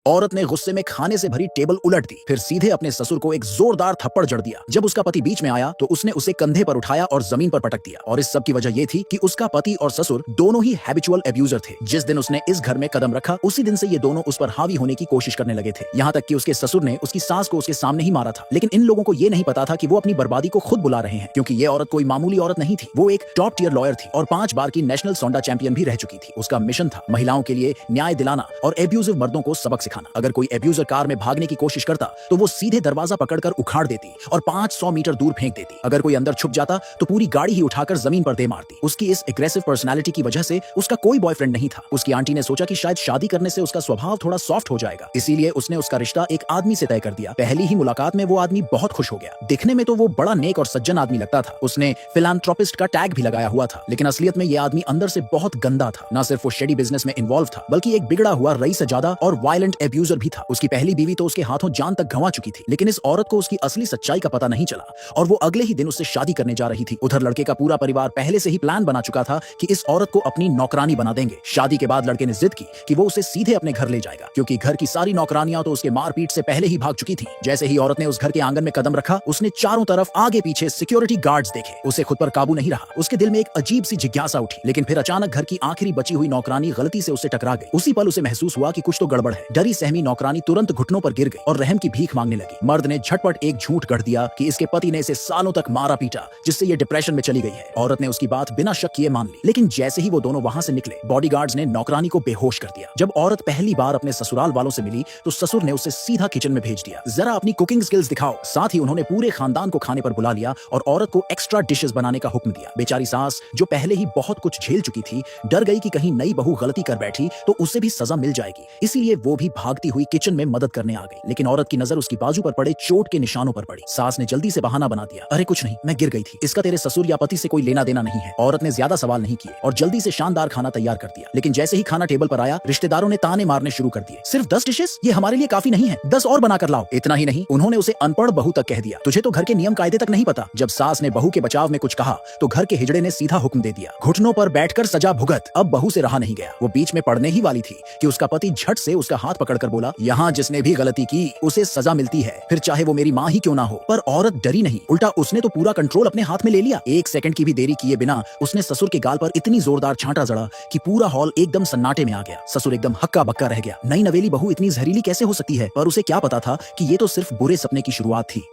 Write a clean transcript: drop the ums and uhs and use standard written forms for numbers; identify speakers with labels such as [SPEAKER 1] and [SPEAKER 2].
[SPEAKER 1] औरत ने गुस्से में खाने से भरी टेबल उलट दी, फिर सीधे अपने ससुर को एक जोरदार थप्पड़ जड़ दिया। जब उसका पति बीच में आया तो उसने उसे कंधे पर उठाया और जमीन पर पटक दिया। और इस सब की वजह यह थी कि उसका पति और ससुर दोनों ही हैबिचुअल एब्यूजर थे। जिस दिन उसने इस घर में कदम रखा उसी दिन से ये दोनों उस पर हावी होने की कोशिश करने लगे थे। यहाँ तक कि उसके ससुर ने उसकी सास को उसके सामने ही मारा था। लेकिन इन लोगों को ये नहीं पता था कि वो अपनी बर्बादी को खुद बुला रहे हैं, क्योंकि ये औरत कोई मामूली औरत नहीं थी। वो एक टॉप टियर लॉयर थी और 5 बार की नेशनल सोंडा चैंपियन भी रह चुकी थी। उसका मिशन था महिलाओं के लिए न्याय दिलाना और एब्यूजिव मर्दों को सबक सिखाना। अगर कोई एब्यूजर कार में भागने की कोशिश करता तो वो सीधे दरवाजा पकड़कर उखाड़ देती और 500 मीटर दूर फेंक देती। अगर कोई अंदर छुप जाता तो पूरी गाड़ी ही उठाकर जमीन पर दे मारती। उसकी इस एग्रेसिव पर्सनालिटी की वजह से उसका कोई बॉयफ्रेंड नहीं था। उसकी आंटी ने सोचा कि शायद शादी करने से उसका स्वभाव थोड़ा सॉफ्ट हो जाएगा, इसीलिए उसने उसका रिश्ता एक आदमी से तय कर दिया। पहली ही मुलाकात में वो आदमी बहुत खुश हो गया। दिखने में तो वो बड़ा नेक और सज्जन आदमी लगता था। उसने फिलैंथ्रोपिस्ट का टैग भी लगाया हुआ था, लेकिन असलियत में ये आदमी अंदर से बहुत गंदा था। न सिर्फ वो शेडी बिजनेस में इन्वॉल्व था, बल्कि एक बिगड़ा हुआ रईस ज्यादा और वायलेंट एब्यूजर भी था। उसकी पहली बीवी तो उसके हाथों जान तक गंवा चुकी थी, लेकिन इस औरत को उसकी असली सच्चाई का पता नहीं चला और वो अगले ही दिन उससे शादी करने जा रही थी। उधर लड़के का पूरा परिवार पहले से ही प्लान बना चुका था कि इस औरत को अपनी नौकरानी बना देंगे। शादी के बाद लड़के ने जिद की कि वो उसे सीधे अपने घर ले जाएगा, क्योंकि घर की सारी नौकरानियां तो उसके मारपीट से पहले ही भाग चुकी थी। जैसे ही औरत ने उस घर के आंगन में कदम रखा, उसने चारों तरफ आगे पीछे सिक्योरिटी गार्ड्स देखे। उसे खुद पर काबू नहीं रहा। उसके दिल में एक अजीब सी जिज्ञासा उठी, लेकिन फिर अचानक घर की आखिरी बची हुई नौकरानी गलती से उससे टकरा गई। उसी पल उसे महसूस हुआ कि कुछ तो गड़बड़ है। डरी सहमी नौकरानी तुरंत घुटनों पर गिर गई और रहम की भीख मांगने लगी। मर्द ने झटपट एक झूठ गढ़ दिया कि इसके पति ने इसे सालों तक मारा पीटा, जिससे ये डिप्रेशन में चली गई है। औरत ने उसकी बात बिना शक किए मान ली, लेकिन जैसे ही वो दोनों वहां से निकले, बॉडीगार्ड्स ने नौकरानी को बेहोश कर दिया। जब औरत पहली बार अपने ससुराल वालों से मिली तो ससुर ने उसे सीधा किचन में भेज दिया, जरा अपनी कुकिंग स्किल्स दिखाओ। साथ ही उन्होंने पूरे खानदान को खाने पर बुला लिया और औरत को एक्स्ट्रा डिशेस बनाने का हुक्म दिया। बेचारी सास, जो पहले ही बहुत कुछ झेल चुकी थी, डर गई कि कहीं नई बहू गलती कर बैठी तो उसे भी सजा मिल जाएगी, इसीलिए वो भी भागती हुई किचन में मदद करने आ गई। लेकिन औरत की नजर उसकी बाजू पर पड़े चोट के निशानों पर पड़ी। सास ने जल्दी से बहाना बना दिया, अरे कुछ नहीं, मैं गिर गई थी, इसका तेरे ससुर या पति से कोई लेना देना नहीं है। औरत ने ज्यादा सवाल नहीं किए और जल्दी से शानदार खाना तैयार कर दिया। लेकिन जैसे ही खाना टेबल पर आया, रिश्तेदारों ने ताने मारने शुरू कर दिए, सिर्फ 10 डिशेस, ये हमारे लिए काफी नहीं है, 10 और बनाकर लाओ। इतना ही नहीं, उन्होंने उसे अनपढ़ बहू तक कह दिया, तुझे तो घर के नियम कायदे तक नहीं पता। जब सास ने बहू के बचाव में कुछ कहा तो घर के हिजड़े ने सीधा हुक्म दे दिया, घुटनों पर बैठकर सजा भुगत। अब बहू से रहा नहीं गया। वो बीच में पड़ने ही वाली थी कि उसका पति झट से उसका हाथ पकड़कर बोला, यहाँ जिसने भी गलती की उसे सजा मिलती है, फिर चाहे वो मेरी माँ ही क्यों ना हो। पर औरत डरी नहीं, उल्टा उसने तो पूरा कंट्रोल अपने हाथ में ले लिया। 1 सेकंड की भी देरी किए बिना उसने ससुर के गाल पर इतनी जोरदार छांटा जड़ा कि पूरा हॉल एकदम सन्नाटे में आ गया। ससुर एकदम हक्का बक्का रह गया। नई नवेली बहू इतनी जहरीली कैसे हो सकती है? पर उसे क्या पता था कि ये तो सिर्फ बुरे सपने की शुरुआत थी।